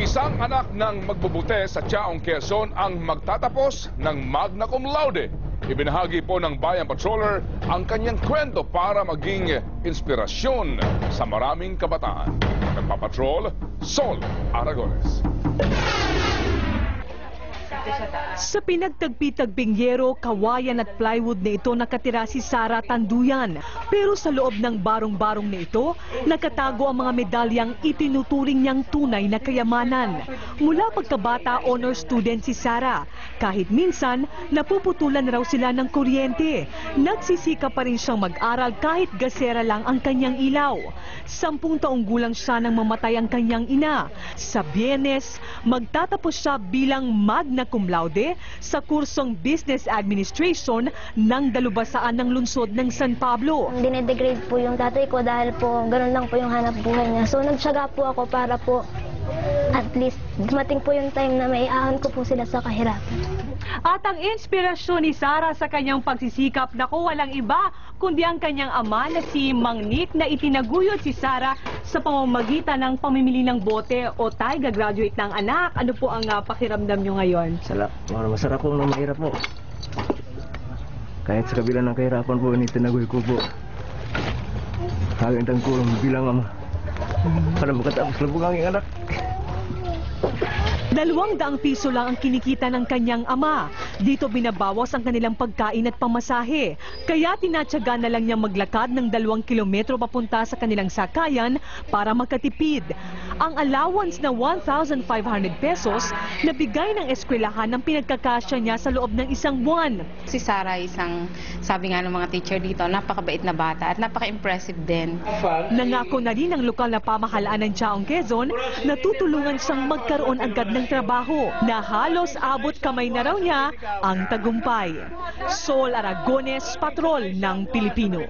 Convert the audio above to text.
Isang anak ng magbubute sa Chaong, Quezon ang magtatapos ng magna cum laude. Ibinahagi po ng Bayan Patroller ang kanyang kwento para maging inspirasyon sa maraming kabataan. Nagpapatrol, Sol Aragones. Sa pinagtagpi-tagbing yero, kawayan at plywood na ito nakatira si Sara Tanduyan. Pero sa loob ng barong-barong na ito, nakatago ang mga medalyang itinuturing niyang tunay na kayamanan. Mula pagkabata, honor student si Sara. Kahit minsan, napuputulan raw sila ng kuryente. Nagsisika pa rin siyang mag-aral kahit gasera lang ang kanyang ilaw. 10 taong gulang siya nang mamatay ang kanyang ina. Sa Biyernes, magtatapos siya bilang magna cum laude sa kursong Business Administration ng Dalubasaan ng lungsod ng San Pablo. Dinedegrade po yung tatay ko dahil po ganun lang po yung hanap buhay niya. So nagtiyaga po ako para po at least dumating po yung time na maiahon ko po sila sa kahirapan. At ang inspirasyon ni Sara sa kanyang pagsisikap, naku, walang iba kundi ang kanyang ama na si Mang Nick na itinaguyod si Sara sa pamamagitan ng pamimili ng bote. O tay, gagraduate ng anak. Ano po ang pakiramdam nyo ngayon? Masarap po na mahirap po. Kahit sa kabila ng kahirapan po, itinagoy ko po. Hagandang ko bilang ama. Para makatapos labong ang anak. 200 piso lang ang kinikita ng kanyang ama. Dito binabawas ang kanilang pagkain at pamasahe. Kaya tinatyaga na lang niya maglakad ng 2 kilometro papunta sa kanilang sakayan para makatipid. Ang allowance na 1,500 pesos na bigay ng eskwelahan ng pinagkakasya niya sa loob ng isang buwan. Si Sara, sabi nga ng mga teacher dito, napakabait na bata at napaka-impressive din. Nangako na rin ang lokal na pamahalaan ng Chaong, Quezon na tutulungan siyang magkaroon agad ng trabaho na halos abot kamay na raw niya ang tagumpay. Sol Aragones, Patrol ng Pilipino.